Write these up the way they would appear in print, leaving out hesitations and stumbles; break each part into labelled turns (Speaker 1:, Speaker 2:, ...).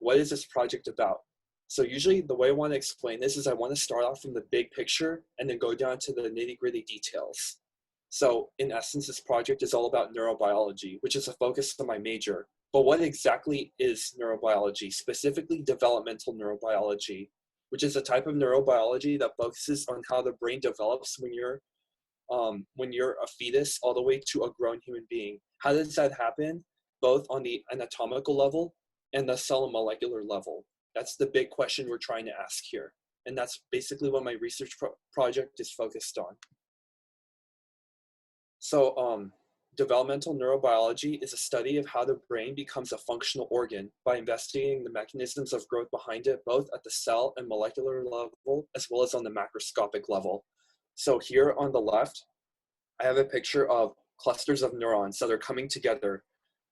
Speaker 1: what is this project about? So usually the way I want to explain this is I want to start off from the big picture and then go down to the nitty-gritty details. So in essence, this project is all about neurobiology, which is a focus of my major. But what exactly is neurobiology, specifically developmental neurobiology, which is a type of neurobiology that focuses on how the brain develops when you're a fetus all the way to a grown human being. How does that happen? Both on the anatomical level and the cell and molecular level. That's the big question we're trying to ask here. And that's basically what my research project is focused on. So developmental neurobiology is a study of how the brain becomes a functional organ by investigating the mechanisms of growth behind it, both at the cell and molecular level, as well as on the macroscopic level. So here on the left, I have a picture of clusters of neurons that are coming together,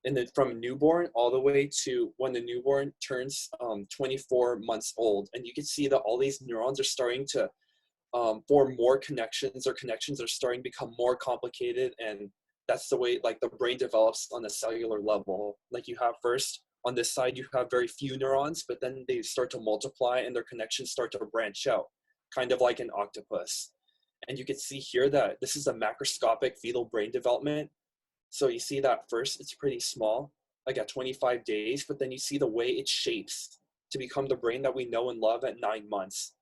Speaker 1: and then from newborn all the way to when the newborn turns 24 months old. And you can see that all these neurons are starting to form more connections, or connections are starting to become more complicated. And that's the way like the brain develops on a cellular level. Like you have first on this side, you have very few neurons, but then they start to multiply and their connections start to branch out, kind of like an octopus. And you can see here that this is a macroscopic fetal brain development. So you see that first it's pretty small, like at 25 days, but then you see the way it shapes to become the brain that we know and love at 9 months.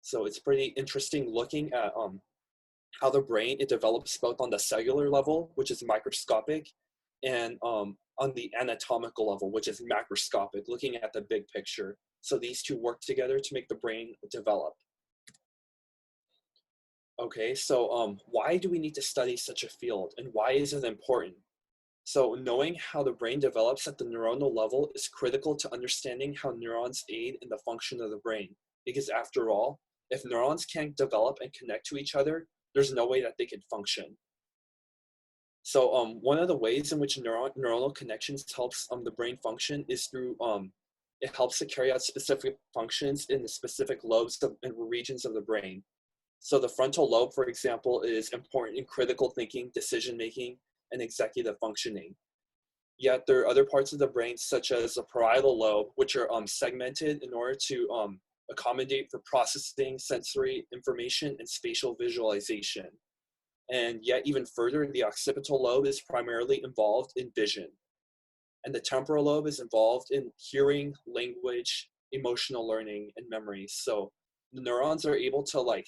Speaker 1: So it's pretty interesting looking at how the brain, it develops both on the cellular level, which is microscopic, and on the anatomical level, which is macroscopic, looking at the big picture. So these two work together to make the brain develop. Okay, so why do we need to study such a field, and why is it important? So knowing how the brain develops at the neuronal level is critical to understanding how neurons aid in the function of the brain. Because after all, if neurons can't develop and connect to each other, there's no way that they can function. So one of the ways in which neuronal connections helps the brain function is through, it helps to carry out specific functions in the specific lobes and regions of the brain. So the frontal lobe, for example, is important in critical thinking, decision-making, and executive functioning. Yet there are other parts of the brain, such as the parietal lobe, which are segmented in order to accommodate for processing sensory information and spatial visualization. And yet even further, the occipital lobe is primarily involved in vision. And the temporal lobe is involved in hearing, language, emotional learning, and memory. So the neurons are able to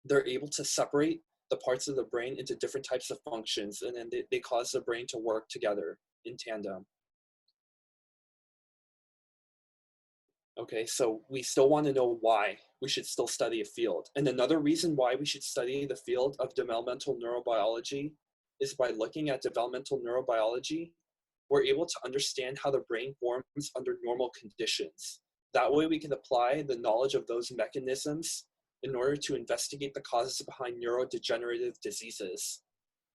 Speaker 1: they're able to separate the parts of the brain into different types of functions, and then they cause the brain to work together in tandem. Okay, so we still want to know why we should still study a field. And another reason why we should study the field of developmental neurobiology is by looking at developmental neurobiology, we're able to understand how the brain forms under normal conditions. That way we can apply the knowledge of those mechanisms in order to investigate the causes behind neurodegenerative diseases.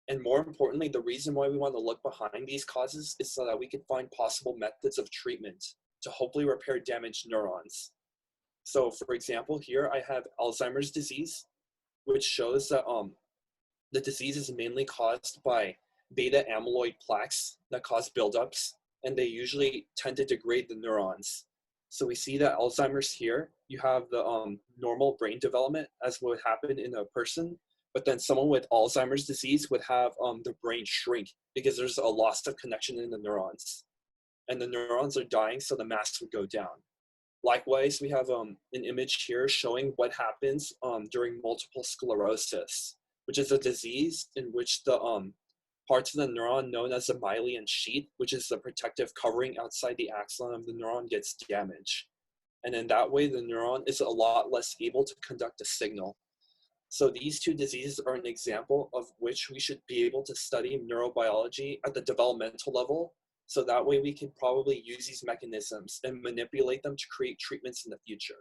Speaker 1: And more importantly, the reason why we want to look behind these causes is so that we can find possible methods of treatment to hopefully repair damaged neurons. So for example, here I have Alzheimer's disease, which shows that the disease is mainly caused by beta amyloid plaques that cause buildups, and they usually tend to degrade the neurons. So we see that Alzheimer's here, you have the normal brain development as would happen in a person, but then someone with Alzheimer's disease would have the brain shrink because there's a loss of connection in the neurons. And the neurons are dying, so the mass would go down. Likewise, we have an image here showing what happens during multiple sclerosis, which is a disease in which the parts of the neuron known as the myelin sheath, which is the protective covering outside the axon of the neuron, gets damaged. And in that way, the neuron is a lot less able to conduct a signal. So these two diseases are an example of which we should be able to study neurobiology at the developmental level. So that way we can probably use these mechanisms and manipulate them to create treatments in the future.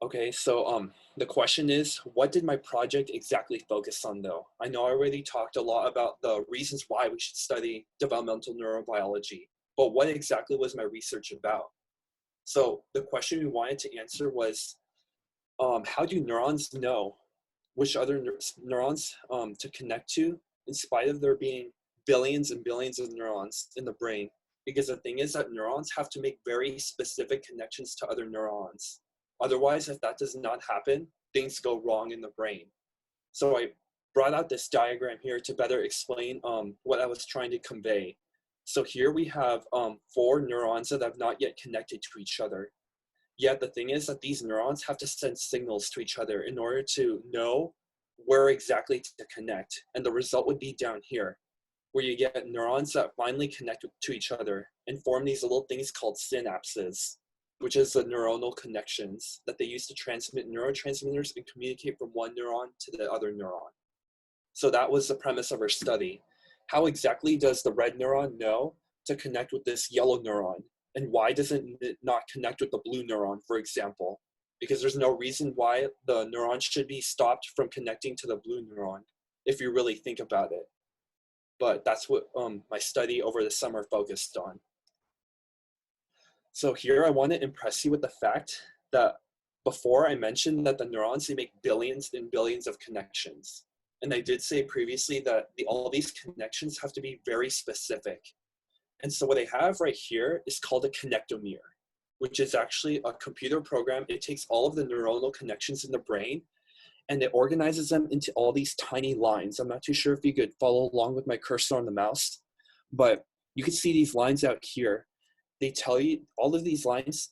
Speaker 1: Okay, so the question is, what did my project exactly focus on though? I know I already talked a lot about the reasons why we should study developmental neurobiology, but what exactly was my research about? So the question we wanted to answer was, how do neurons know which other neurons to connect to in spite of there being billions and billions of neurons in the brain, because the thing is that neurons have to make very specific connections to other neurons. Otherwise, if that does not happen, things go wrong in the brain. So I brought out this diagram here to better explain what I was trying to convey. So here we have 4 neurons that have not yet connected to each other. Yet the thing is that these neurons have to send signals to each other in order to know where exactly to connect. And the result would be down here, where you get neurons that finally connect to each other and form these little things called synapses, which is the neuronal connections that they use to transmit neurotransmitters and communicate from one neuron to the other neuron. So that was the premise of our study. How exactly does the red neuron know to connect with this yellow neuron? And why doesn't it not connect with the blue neuron, for example? Because there's no reason why the neuron should be stopped from connecting to the blue neuron, if you really think about it. But that's what my study over the summer focused on. So here I want to impress you with the fact that before I mentioned that the neurons, they make billions and billions of connections. And I did say previously that all these connections have to be very specific. And so what I have right here is called a Connectome Mirror, which is actually a computer program. It takes all of the neuronal connections in the brain and it organizes them into all these tiny lines. I'm not too sure if you could follow along with my cursor on the mouse, but you can see these lines out here. They tell you all of these lines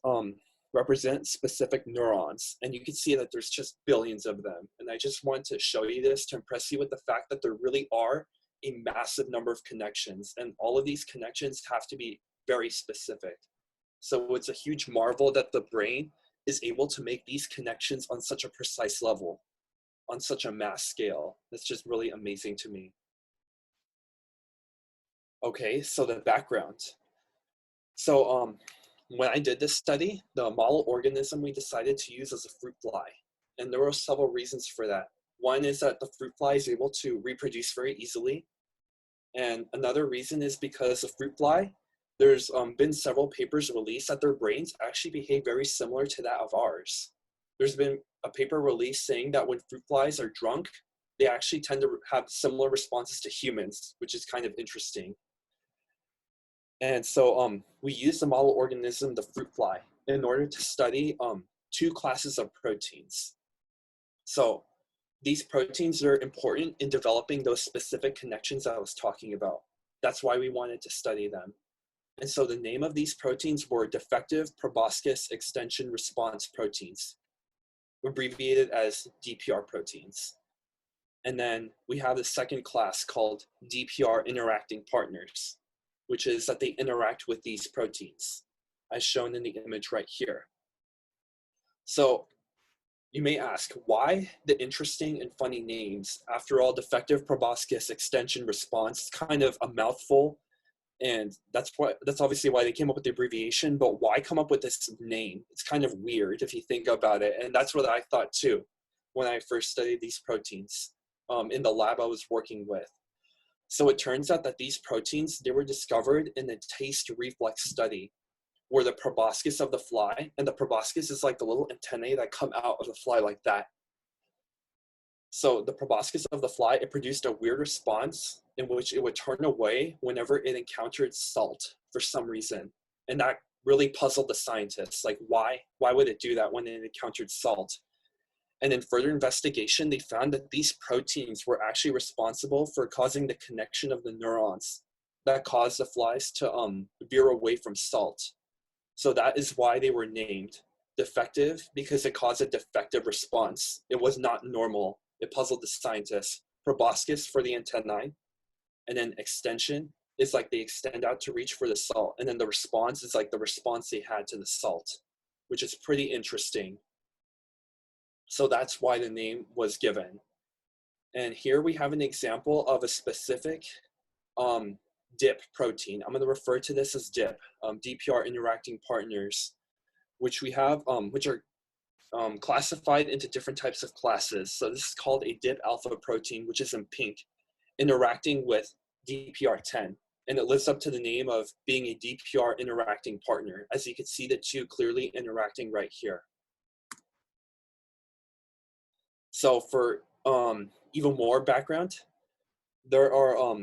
Speaker 1: represent specific neurons, and you can see that there's just billions of them. And I just want to show you this to impress you with the fact that there really are a massive number of connections, and all of these connections have to be very specific. So it's a huge marvel that the brain is able to make these connections on such a precise level, on such a mass scale. That's just really amazing to me. Okay, so the background. So when I did this study, the model organism we decided to use was a fruit fly. And there were several reasons for that. One is that the fruit fly is able to reproduce very easily. And another reason is because the fruit fly, there's been several papers released that their brains actually behave very similar to that of ours. There's been a paper released saying that when fruit flies are drunk, they actually tend to have similar responses to humans, which is kind of interesting. And so we use the model organism, the fruit fly, in order to study 2 classes of proteins. So these proteins are important in developing those specific connections I was talking about. That's why we wanted to study them. And so the name of these proteins were defective proboscis extension response proteins, abbreviated as DPR proteins. And then we have the second class called DPR interacting partners, which is that they interact with these proteins, as shown in the image right here. So you may ask, why the interesting and funny names? After all, defective proboscis extension response is kind of a mouthful, and that's obviously why they came up with the abbreviation, but why come up with this name? It's kind of weird if you think about it, and that's what I thought too when I first studied these proteins in the lab I was working with. So it turns out that these proteins, they were discovered in a taste reflex study where the proboscis of the fly, and the proboscis is like the little antennae that come out of the fly like that. So the proboscis of the fly, it produced a weird response in which it would turn away whenever it encountered salt for some reason. And that really puzzled the scientists. Like, why would it do that when it encountered salt? And in further investigation, they found that these proteins were actually responsible for causing the connection of the neurons that caused the flies to veer away from salt. So that is why they were named defective, because it caused a defective response. It was not normal. It puzzled the scientists. Proboscis for the antennae, and then extension is like they extend out to reach for the salt. And then the response is like the response they had to the salt, which is pretty interesting. So that's why the name was given. And here we have an example of a specific DIP protein. I'm going to refer to this as DIP, DPR interacting partners, which we have, which are classified into different types of classes. So this is called a DIP alpha protein, which is in pink, interacting with DPR10. And it lives up to the name of being a DPR interacting partner. As you can see, the 2 clearly interacting right here. So for even more background, there are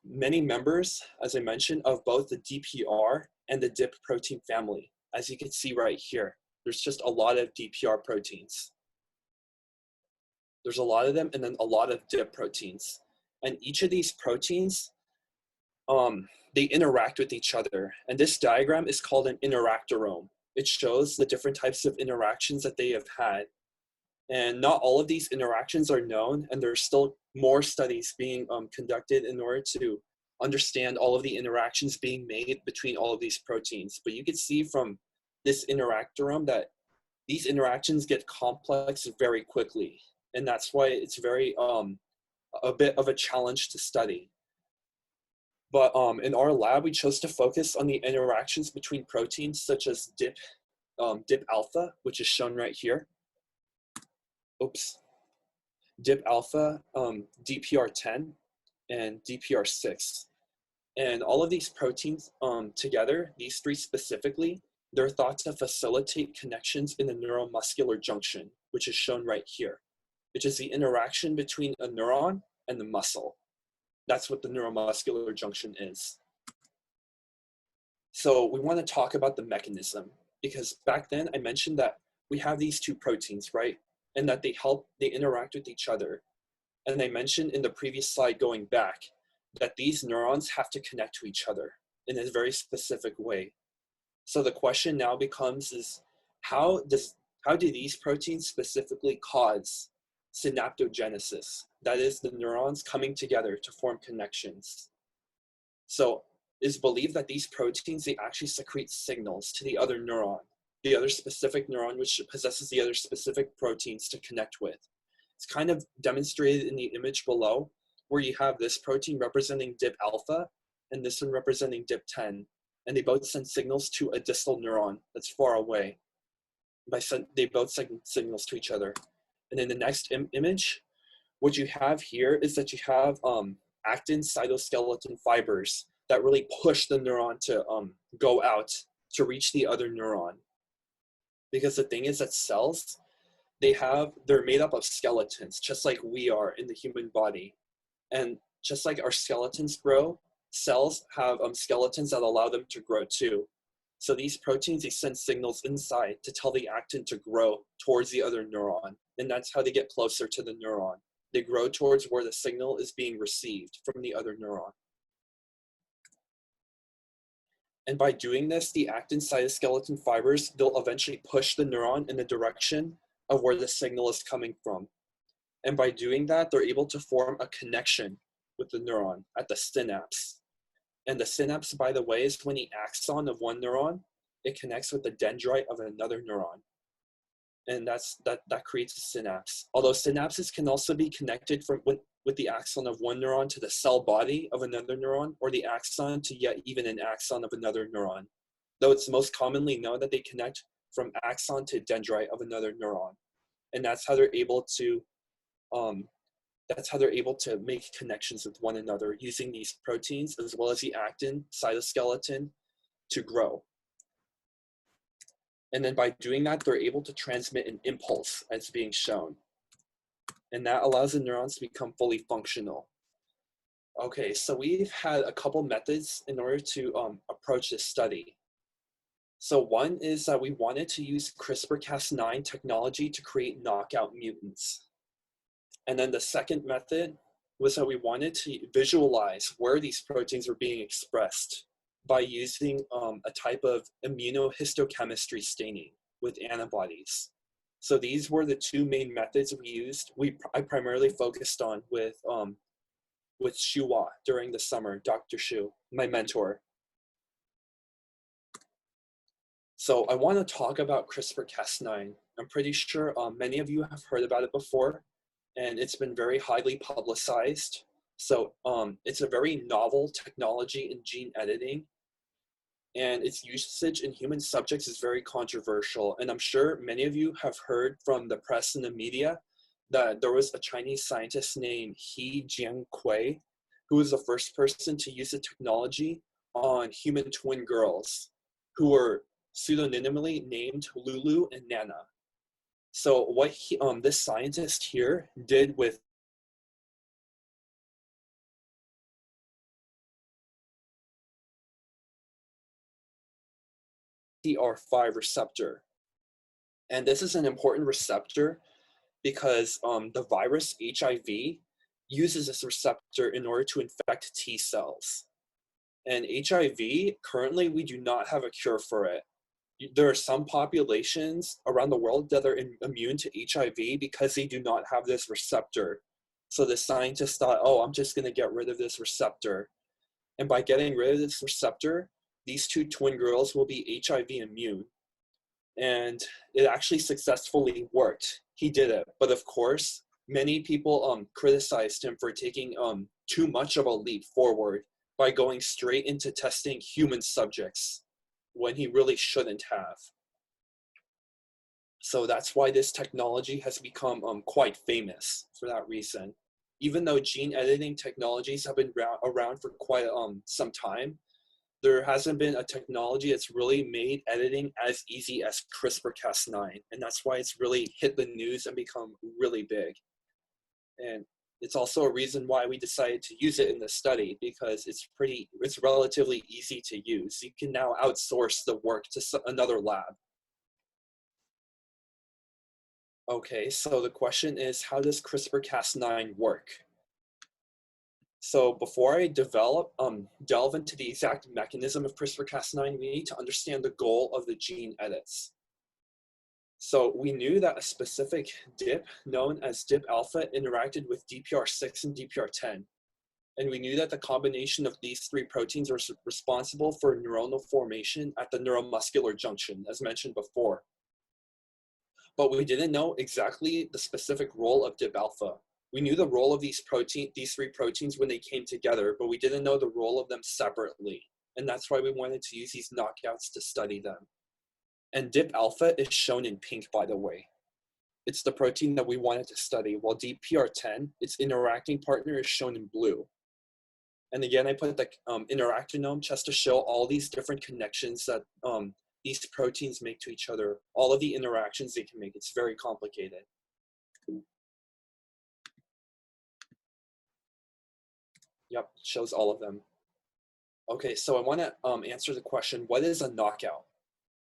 Speaker 1: many members, as I mentioned, of both the DPR and the DIP protein family. As you can see right here, there's just a lot of DPR proteins. There's a lot of them, and then a lot of DIP proteins. And each of these proteins, they interact with each other. And this diagram is called an interactome. It shows the different types of interactions that they have had. And not all of these interactions are known, and there's still more studies being conducted in order to understand all of the interactions being made between all of these proteins. But you can see from this interactome that these interactions get complex very quickly. And that's why it's very, a bit of a challenge to study. But in our lab, we chose to focus on the interactions between proteins such as DIP alpha, which is shown right here. Oops. DIP alpha, DPR10, and DPR6. And all of these proteins together, these three specifically, they're thought to facilitate connections in the neuromuscular junction, which is shown right here, which is the interaction between a neuron and the muscle. That's what the neuromuscular junction is. So we want to talk about the mechanism, because back then I mentioned that we have these two proteins, right? And that they interact with each other. And I mentioned in the previous slide going back that these neurons have to connect to each other in a very specific way. So the question now becomes is how do these proteins specifically cause synaptogenesis? That is, the neurons coming together to form connections. So it's believed that these proteins, they actually secrete signals to the other neuron, the other specific neuron which possesses the other specific proteins to connect with. It's kind of demonstrated in the image below, where you have this protein representing DIP alpha and this one representing DIP10, and they both send signals to a distal neuron that's far away. They both send signals to each other. And in the next image, what you have here is that you have actin cytoskeleton fibers that really push the neuron to go out to reach the other neuron. Because the thing is that cells, they're made up of skeletons, just like we are in the human body. And just like our skeletons grow, cells have skeletons that allow them to grow too. So these proteins, they send signals inside to tell the actin to grow towards the other neuron. And that's how they get closer to the neuron. They grow towards where the signal is being received from the other neuron. And by doing this, the actin cytoskeleton fibers, they'll eventually push the neuron in the direction of where the signal is coming from. And by doing that, they're able to form a connection with the neuron at the synapse. And the synapse, by the way, is when the axon of one neuron, it connects with the dendrite of another neuron. And that creates a synapse. Although synapses can also be connected with the axon of one neuron to the cell body of another neuron, or the axon to yet even an axon of another neuron. Though it's most commonly known that they connect from axon to dendrite of another neuron. And that's how they're able to make connections with one another using these proteins as well as the actin cytoskeleton to grow. And then by doing that, they're able to transmit an impulse as being shown. And that allows the neurons to become fully functional. Okay, so we've had a couple methods in order to approach this study. So one is that we wanted to use CRISPR-Cas9 technology to create knockout mutants. And then the second method was that we wanted to visualize where these proteins were being expressed by using a type of immunohistochemistry staining with antibodies. So these were the two main methods we used. I primarily focused on with Xu Hua during the summer, Dr. Xu, my mentor. So I want to talk about CRISPR-Cas9. I'm pretty sure many of you have heard about it before, and it's been very highly publicized. So it's a very novel technology in gene editing, and its usage in human subjects is very controversial. And I'm sure many of you have heard from the press and the media that there was a Chinese scientist named He Jiankui, who was the first person to use the technology on human twin girls who were pseudonymically named Lulu and Nana. So what this scientist here did with CR5 receptor. And this is an important receptor because the virus HIV uses this receptor in order to infect T cells. And HIV, currently, we do not have a cure for it. There are some populations around the world that are immune to HIV because they do not have this receptor. So the scientists thought, oh, I'm just going to get rid of this receptor. And by getting rid of this receptor, these two twin girls will be HIV immune. And it actually successfully worked. He did it. But of course, many people criticized him for taking too much of a leap forward by going straight into testing human subjects when he really shouldn't have. So that's why this technology has become quite famous for that reason. Even though gene editing technologies have been around for quite some time, there hasn't been a technology that's really made editing as easy as CRISPR-Cas9. And that's why it's really hit the news and become really big. And it's also a reason why we decided to use it in the study, because it's relatively easy to use. You can now outsource the work to another lab. Okay, so the question is, how does CRISPR-Cas9 work? So before I delve into the exact mechanism of CRISPR-Cas9, we need to understand the goal of the gene edits. So we knew that a specific DIP known as DIP alpha interacted with DPR6 and DPR10. And we knew that the combination of these three proteins are responsible for neuronal formation at the neuromuscular junction, as mentioned before. But we didn't know exactly the specific role of DIP alpha. We knew the role of these three proteins when they came together, but we didn't know the role of them separately. And that's why we wanted to use these knockouts to study them. And DIP alpha is shown in pink, by the way. It's the protein that we wanted to study, while DPR10, its interacting partner, is shown in blue. And again, I put the interactinome just to show all these different connections that these proteins make to each other, all of the interactions they can make. It's very complicated. Yep, shows all of them. Okay, so I want to answer the question, what is a knockout?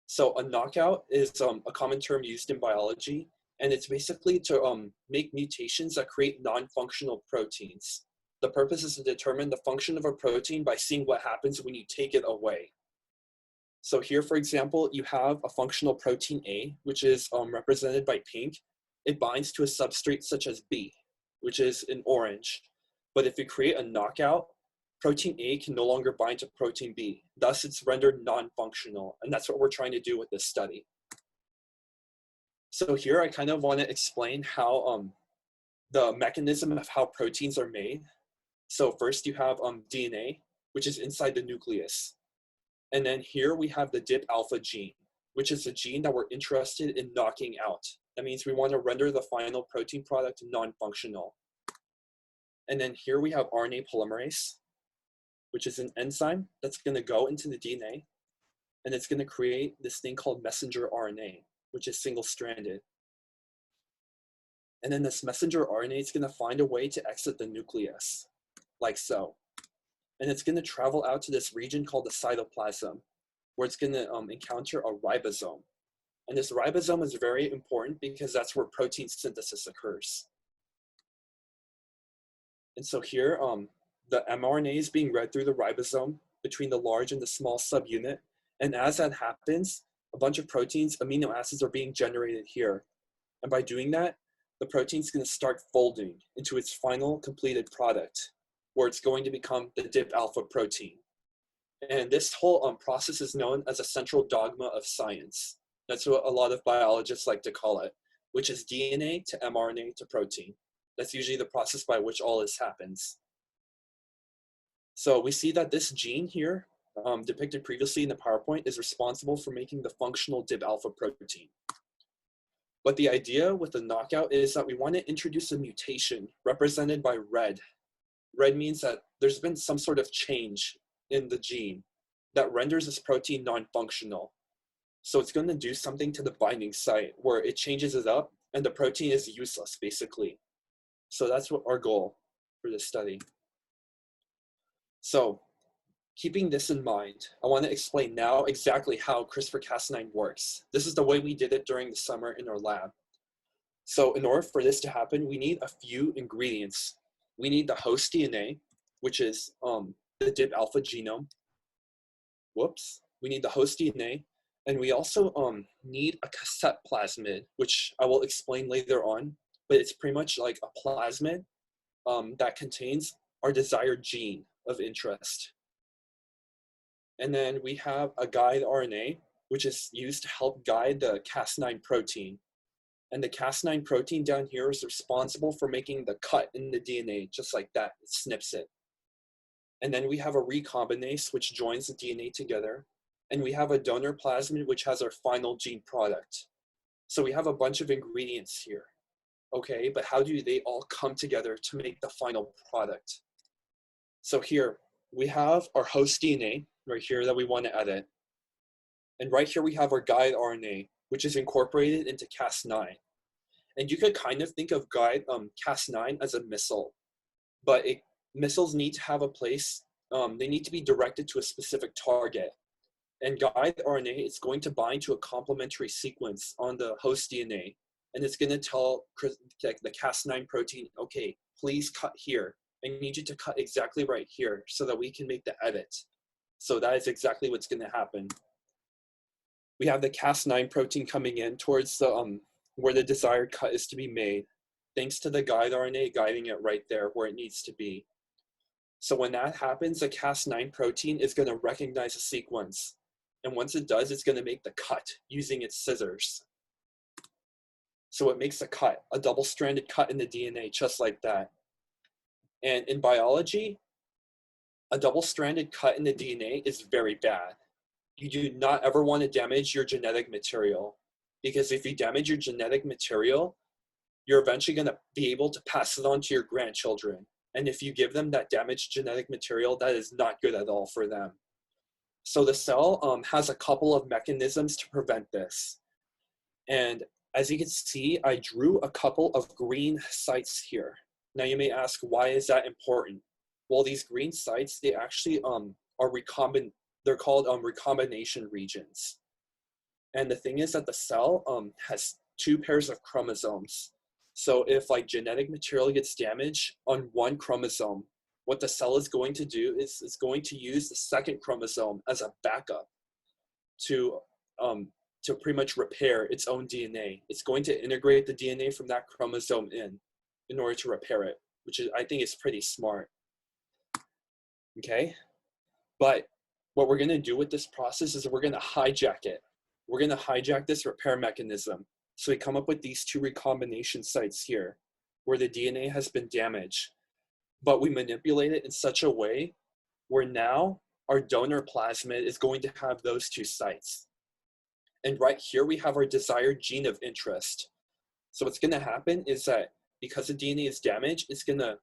Speaker 1: So a knockout is a common term used in biology, and it's basically to make mutations that create non-functional proteins. The purpose is to determine the function of a protein by seeing what happens when you take it away. So here, for example, you have a functional protein A, which is represented by pink. It binds to a substrate such as B, which is in orange. But if you create a knockout, protein A can no longer bind to protein B. Thus, it's rendered non-functional. And that's what we're trying to do with this study. So here, I kind of want to explain how the mechanism of how proteins are made. So first, you have DNA, which is inside the nucleus. And then here we have the DIP alpha gene, which is the gene that we're interested in knocking out. That means we want to render the final protein product non-functional. And then here we have RNA polymerase, which is an enzyme that's going to go into the DNA, and it's going to create this thing called messenger RNA, which is single-stranded. And then this messenger RNA is going to find a way to exit the nucleus, like so. And it's going to travel out to this region called the cytoplasm, where it's going to encounter a ribosome. And this ribosome is very important because that's where protein synthesis occurs. And so here, the mRNA is being read through the ribosome between the large and the small subunit. And as that happens, a bunch of proteins, amino acids, are being generated here. And by doing that, the protein is going to start folding into its final completed product, where it's going to become the DIP alpha protein. And this whole process is known as a central dogma of science. That's what a lot of biologists like to call it, which is DNA to mRNA to protein. That's usually the process by which all this happens. So we see that this gene here, depicted previously in the PowerPoint, is responsible for making the functional DIP alpha protein. But the idea with the knockout is that we want to introduce a mutation represented by red. Red means that there's been some sort of change in the gene that renders this protein non-functional. So it's going to do something to the binding site where it changes it up and the protein is useless, basically. So that's what our goal for this study. So Keeping this in mind, I want to explain now exactly how CRISPR-Cas9 works. This is the way we did it during the summer in our lab. So in order for this to happen, we need a few ingredients. We need the host DNA, which is the DIP alpha genome. We need the host DNA, and we also need a cassette plasmid, which I will explain later on, but it's pretty much like a plasmid that contains our desired gene of interest. And then we have a guide RNA, which is used to help guide the Cas9 protein. And the Cas9 protein down here is responsible for making the cut in the DNA, just like that, it snips it. And then we have a recombinase, which joins the DNA together. And we have a donor plasmid, which has our final gene product. So we have a bunch of ingredients here. Okay, but how do they all come together to make the final product? So here, we have our host DNA right here that we want to edit. And right here we have our guide RNA, which is incorporated into Cas9. And you could kind of think of guide Cas9 as a missile, but missiles need to have a place, they need to be directed to a specific target. And guide RNA is going to bind to a complementary sequence on the host DNA, and it's going to tell the Cas9 protein, okay, please cut here. I need you to cut exactly right here so that we can make the edit. So that is exactly what's going to happen. We have the Cas9 protein coming in towards the where the desired cut is to be made, thanks to the guide RNA guiding it right there where it needs to be. So when that happens, the Cas9 protein is going to recognize a sequence. And once it does, it's going to make the cut using its scissors. So it makes a cut, a double-stranded cut in the DNA, just like that. And in biology, a double-stranded cut in the DNA is very bad. You do not ever want to damage your genetic material, because if you damage your genetic material, you're eventually going to be able to pass it on to your grandchildren. And if you give them that damaged genetic material, that is not good at all for them. So the cell has a couple of mechanisms to prevent this. And as you can see, I drew a couple of green sites here. Now you may ask, why is that important? Well, these green sites, they actually are recombinant. They're called recombination regions. And the thing is that the cell has two pairs of chromosomes. So if like genetic material gets damaged on one chromosome, what the cell is going to do is it's going to use the second chromosome as a backup to pretty much repair its own DNA. It's going to integrate the DNA from that chromosome in order to repair it, which is, I think, is pretty smart. Okay, but what we're going to do with this process is we're going to hijack it. We're going to hijack this repair mechanism. So we come up with these two recombination sites here where the DNA has been damaged, but we manipulate it in such a way where now our donor plasmid is going to have those two sites. And right here we have our desired gene of interest. So what's going to happen is that because the DNA is damaged, it's going to,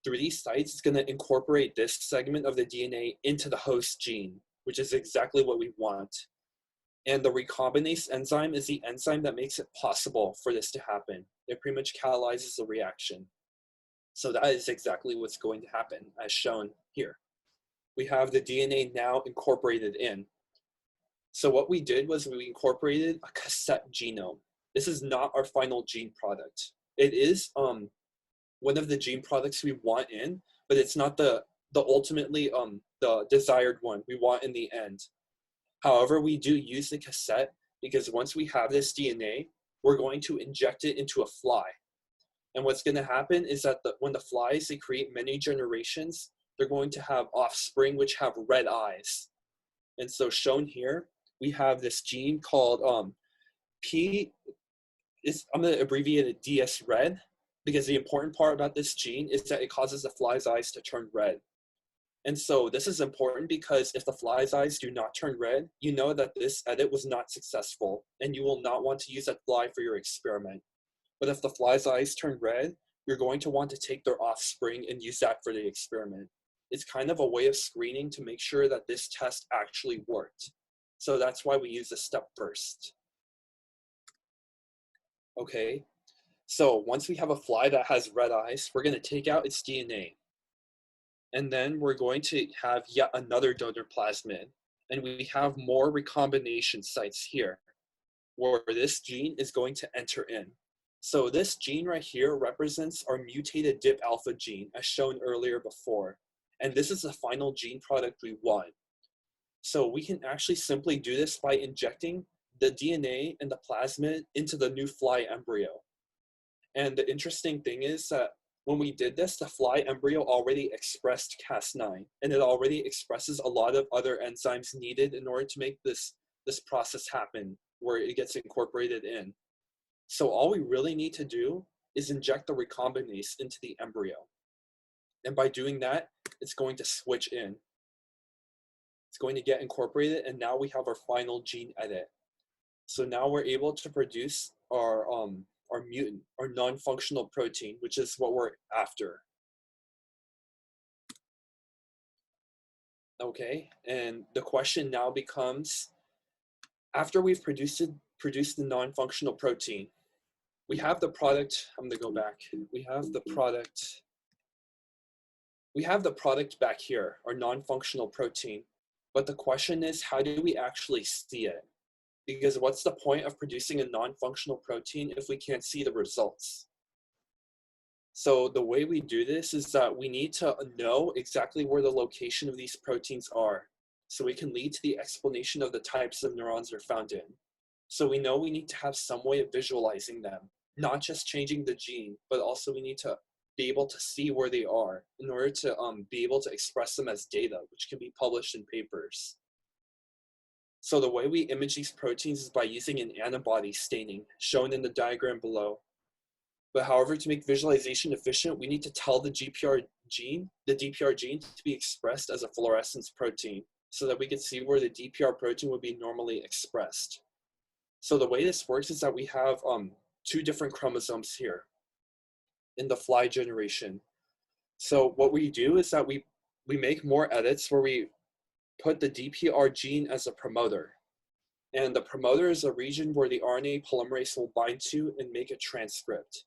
Speaker 1: through these sites, it's going to incorporate this segment of the DNA into the host gene, which is exactly what we want. And the recombinase enzyme is the enzyme that makes it possible for this to happen. It pretty much catalyzes the reaction. So that is exactly what's going to happen, as shown here. We have the DNA now incorporated in. So what we did was we incorporated a cassette genome. This is not our final gene product. It is one of the gene products we want in, but it's not the ultimately the desired one we want in the end. However, we do use the cassette because once we have this DNA, we're going to inject it into a fly. And what's going to happen is that when the flies, they create many generations, they're going to have offspring which have red eyes. And so shown here, we have this gene called I'm going to abbreviate it DS red, because the important part about this gene is that it causes the fly's eyes to turn red. And so this is important because if the fly's eyes do not turn red, you know that this edit was not successful and you will not want to use that fly for your experiment. But if the fly's eyes turn red, you're going to want to take their offspring and use that for the experiment. It's kind of a way of screening to make sure that this test actually worked. So that's why we use this step first. Okay, so once we have a fly that has red eyes, we're going to take out its DNA. And then we're going to have yet another donor plasmid. And we have more recombination sites here where this gene is going to enter in. So this gene right here represents our mutated DIP alpha gene as shown earlier before. And this is the final gene product we want. So we can actually simply do this by injecting the DNA and the plasmid into the new fly embryo. And the interesting thing is that when we did this, the fly embryo already expressed Cas9, and it already expresses a lot of other enzymes needed in order to make this process happen, where it gets incorporated in. So all we really need to do is inject the recombinase into the embryo. And by doing that, it's going to switch in. It's going to get incorporated, and now we have our final gene edit. So now we're able to produce our mutant, our non-functional protein, which is what we're after. Okay, and the question now becomes, after we've produced the non-functional protein, we have the product. I'm gonna go back. We have the product back here, our non-functional protein. But the question is, how do we actually see it? Because what's the point of producing a non-functional protein if we can't see the results? So the way we do this is that we need to know exactly where the location of these proteins are, so we can lead to the explanation of the types of neurons they're found in. So we know we need to have some way of visualizing them, not just changing the gene, but also we need to be able to see where they are in order to be able to express them as data, which can be published in papers. So the way we image these proteins is by using an antibody staining, shown in the diagram below. But however, to make visualization efficient, we need to tell the DPR gene to be expressed as a fluorescence protein, so that we can see where the DPR protein would be normally expressed. So the way this works is that we have two different chromosomes here in the fly generation. So what we do is that we make more edits where we put the DPR gene as a promoter. And the promoter is a region where the RNA polymerase will bind to and make a transcript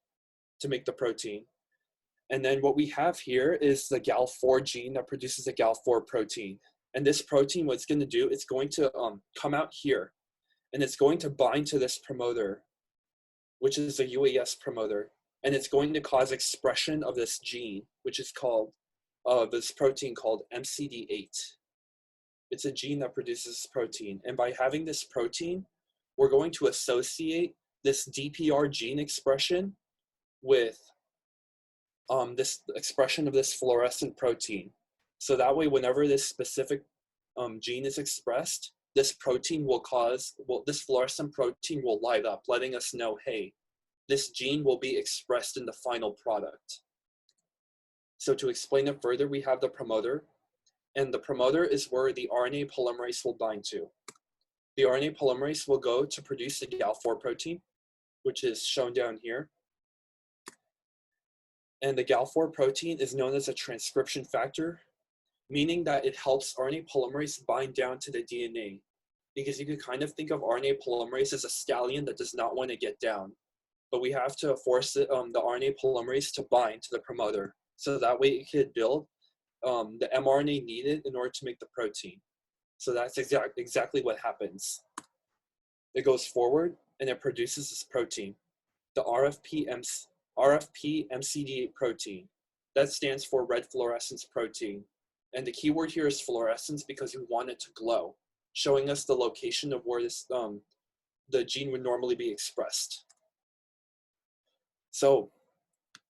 Speaker 1: to make the protein. And then what we have here is the GAL4 gene that produces a GAL4 protein. And this protein, what it's going to do, it's going to come out here, and it's going to bind to this promoter, which is a UAS promoter. And it's going to cause expression of this gene, which is called, this protein called MCD8. It's a gene that produces this protein. And by having this protein, we're going to associate this DPR gene expression with this expression of this fluorescent protein. So that way, whenever this specific gene is expressed, this protein will this fluorescent protein will light up, letting us know, hey, this gene will be expressed in the final product. So to explain it further, we have the promoter, and the promoter is where the RNA polymerase will bind to. The RNA polymerase will go to produce the GAL4 protein, which is shown down here. And the GAL4 protein is known as a transcription factor, meaning that it helps RNA polymerase bind down to the DNA. Because you can kind of think of RNA polymerase as a stallion that does not want to get down. But we have to force the RNA polymerase to bind to the promoter, so that way it could build the mRNA needed in order to make the protein. So that's exactly what happens. It goes forward and it produces this protein, the RFP MCD8 protein. That stands for red fluorescence protein. And the keyword here is fluorescence because we want it to glow, showing us the location of where this the gene would normally be expressed. So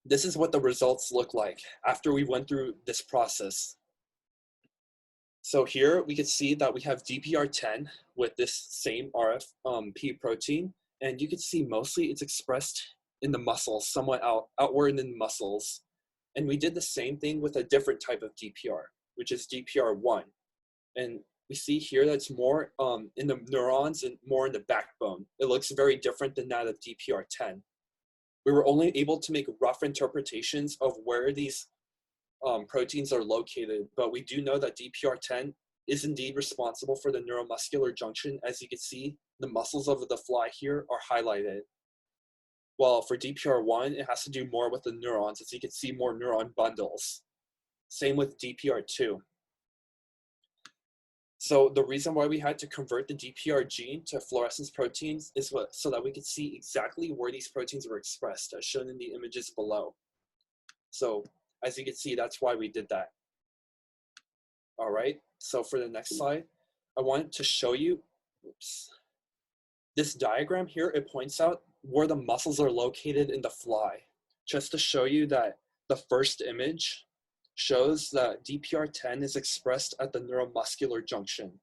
Speaker 1: this is what the results look like after we went through this process. So here we can see that we have DPR10 with this same RFP protein, and you can see mostly it's expressed in the muscles, somewhat outward in the muscles. And we did the same thing with a different type of DPR, which is DPR1. And we see here that it's more in the neurons and more in the backbone. It looks very different than that of DPR10. We were only able to make rough interpretations of where these proteins are located, but we do know that DPR10 is indeed responsible for the neuromuscular junction. As you can see, the muscles of the fly here are highlighted. While for DPR1, it has to do more with the neurons, as you can see more neuron bundles. Same with DPR2. So the reason why we had to convert the DPR gene to fluorescence proteins is so that we could see exactly where these proteins were expressed, as shown in the images below. So as you can see, that's why we did that. All right, so for the next slide, I wanted to show you, this diagram here. It points out where the muscles are located in the fly, just to show you that the first image shows that DPR10 is expressed at the neuromuscular junction.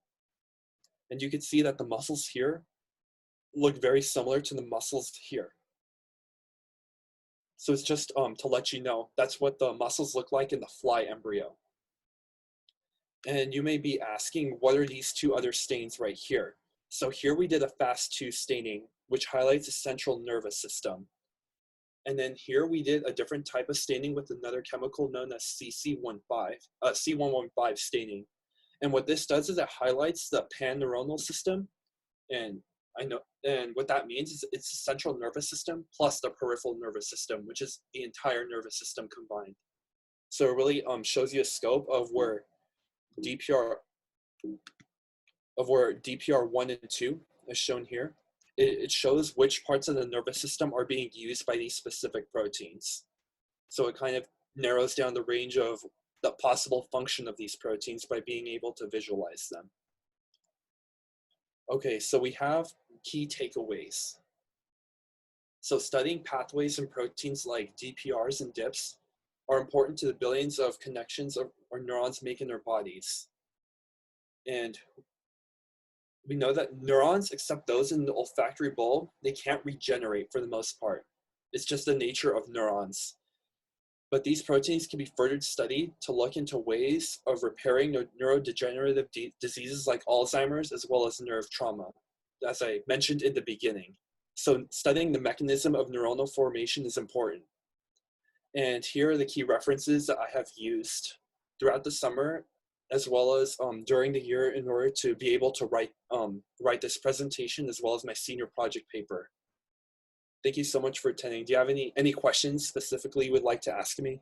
Speaker 1: And you can see that the muscles here look very similar to the muscles here. So it's just to let you know, that's what the muscles look like in the fly embryo. And you may be asking, what are these two other stains right here? So here we did a FAST2 staining, which highlights the central nervous system. And then here we did a different type of staining with another chemical known as C115 staining. And what this does is it highlights the pan-neuronal system. And what that means is it's the central nervous system plus the peripheral nervous system, which is the entire nervous system combined. So it really shows you a scope of where DPR1 and 2 is shown here. It shows which parts of the nervous system are being used by these specific proteins. So it kind of narrows down the range of the possible function of these proteins by being able to visualize them. Okay, so we have key takeaways. So studying pathways and proteins like DPRs and DIPs are important to the billions of connections our neurons make in their bodies. And we know that neurons, except those in the olfactory bulb, they can't regenerate for the most part. It's just the nature of neurons. But these proteins can be further studied to look into ways of repairing neurodegenerative diseases like Alzheimer's, as well as nerve trauma, as I mentioned in the beginning. So studying the mechanism of neuronal formation is important. And here are the key references that I have used throughout the summer, as well as during the year, in order to be able to write this presentation, as well as my senior project paper. Thank you so much for attending. Do you have any questions specifically you would like to ask me?